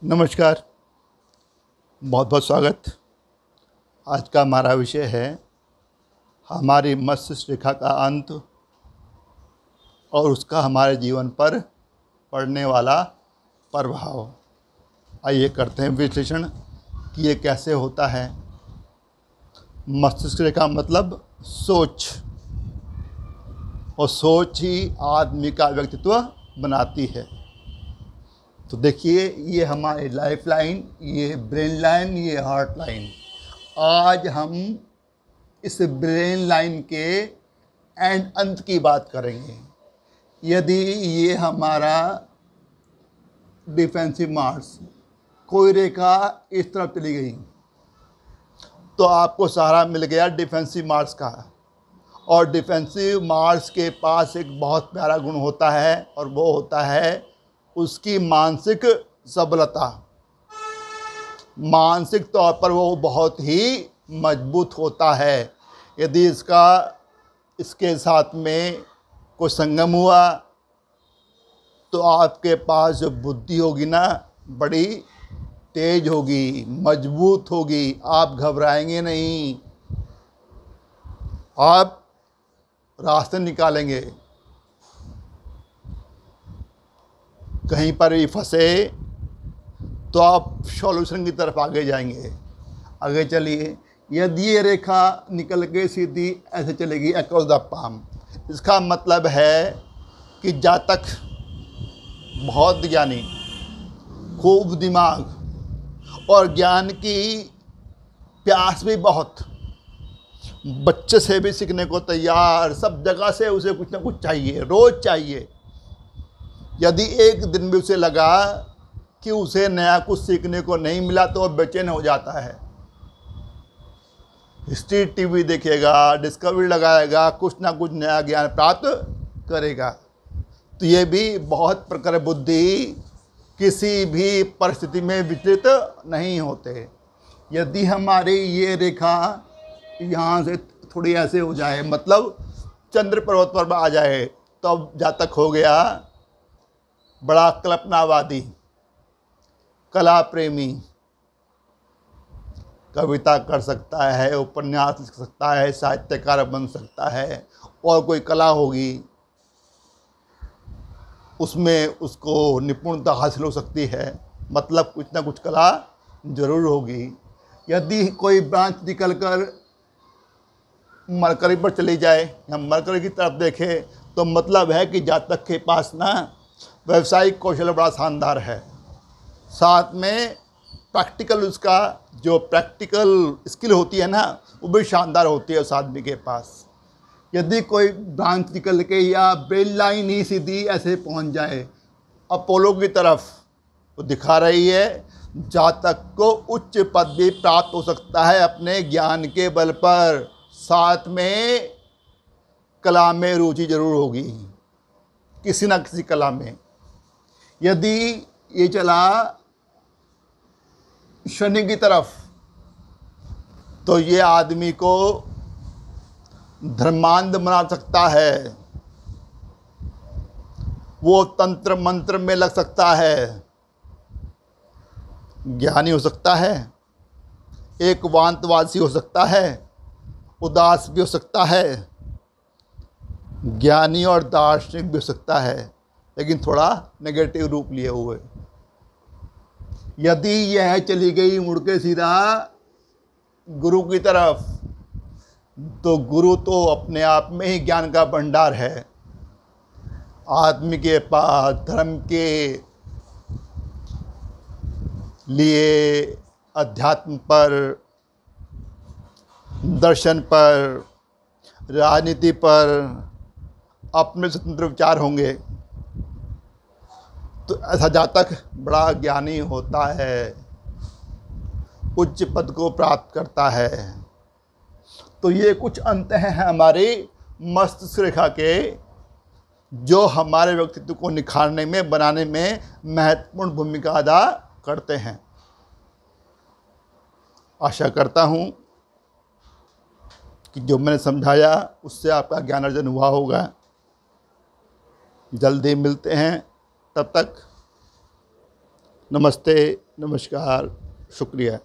नमस्कार, बहुत बहुत स्वागत। आज का हमारा विषय है हमारी मस्तिष्क रेखा का अंत और उसका हमारे जीवन पर पड़ने वाला प्रभाव। आइए करते हैं विश्लेषण कि ये कैसे होता है। मस्तिष्क रेखा मतलब सोच, और सोच ही आदमी का व्यक्तित्व बनाती है। तो देखिए, ये हमारी लाइफ लाइन, ये ब्रेन लाइन, ये हार्ट लाइन। आज हम इस ब्रेन लाइन के अंत की बात करेंगे। यदि ये हमारा डिफेंसिव मार्स कोई रेखा इस तरफ चली गई तो आपको सहारा मिल गया डिफेंसिव मार्स का। और डिफेंसिव मार्स के पास एक बहुत प्यारा गुण होता है, और वो होता है उसकी मानसिक सबलता। मानसिक तौर पर वो बहुत ही मजबूत होता है। यदि इसके साथ में कोई संगम हुआ तो आपके पास जो बुद्धि होगी ना, बड़ी तेज होगी, मजबूत होगी। आप घबराएंगे नहीं, आप रास्ते निकालेंगे। कहीं पर भी फंसे तो आप सॉल्यूशन की तरफ आगे जाएंगे। आगे चलिए, यदि ये रेखा निकल के सीधी ऐसे चलेगी अक्रॉस द पाम, इसका मतलब है कि जातक बहुत ज्ञानी, खूब दिमाग और ज्ञान की प्यास भी बहुत, बच्चे से भी सीखने को तैयार, सब जगह से उसे कुछ ना कुछ चाहिए, रोज़ चाहिए। यदि एक दिन भी उसे लगा कि उसे नया कुछ सीखने को नहीं मिला तो वह बेचैन हो जाता है। हिस्ट्री टीवी देखेगा, डिस्कवरी लगाएगा, कुछ ना कुछ नया ज्ञान प्राप्त करेगा। तो ये भी बहुत प्रखर बुद्धि किसी भी परिस्थिति में विचलित नहीं होते। यदि हमारी ये रेखा यहाँ से थोड़ी ऐसे हो जाए, मतलब चंद्र पर्वत पर आ जाए, तो अब जातक हो गया बड़ा कल्पनावादी, कला प्रेमी। कविता कर सकता है, उपन्यास लिख सकता है, साहित्यकार बन सकता है, और कोई कला होगी उसमें उसको निपुणता हासिल हो सकती है। मतलब कुछ ना कुछ कला जरूर होगी। यदि कोई ब्रांच निकलकर मरकरी पर चली जाए या मरकरी की तरफ देखे तो मतलब है कि जातक के पास ना व्यावसायिक कौशल बड़ा शानदार है, साथ में प्रैक्टिकल, उसका जो प्रैक्टिकल स्किल होती है ना, वो भी शानदार होती है उस आदमी के पास। यदि कोई ब्रांच निकल के या ब्रेन लाइन ही सीधी ऐसे पहुंच जाए अपोलो की तरफ, वो दिखा रही है जातक को उच्च पद भी प्राप्त हो सकता है अपने ज्ञान के बल पर। साथ में कला में रुचि जरूर होगी, किसी ना किसी कला में। यदि ये चला शनि की तरफ तो ये आदमी को धर्मांध बना सकता है, वो तंत्र मंत्र में लग सकता है, ज्ञानी हो सकता है, एक वांतवासी हो सकता है, उदास भी हो सकता है, ज्ञानी और दार्शनिक भी हो सकता है, लेकिन थोड़ा नेगेटिव रूप लिए हुए। यदि यह चली गई मुड़ के सीधा गुरु की तरफ, तो गुरु तो अपने आप में ही ज्ञान का भंडार है। आदमी के पास धर्म के लिए, अध्यात्म पर, दर्शन पर, राजनीति पर अपने स्वतंत्र विचार होंगे। तो ऐसा जातक बड़ा ज्ञानी होता है, उच्च पद को प्राप्त करता है। तो ये कुछ अंत हैं हमारी मस्तिष्क रेखा के, जो हमारे व्यक्तित्व को निखारने में, बनाने में महत्वपूर्ण भूमिका अदा करते हैं। आशा करता हूँ कि जो मैंने समझाया उससे आपका ज्ञान अर्जन हुआ होगा। जल्दी मिलते हैं, तब तक नमस्ते, नमस्कार, शुक्रिया।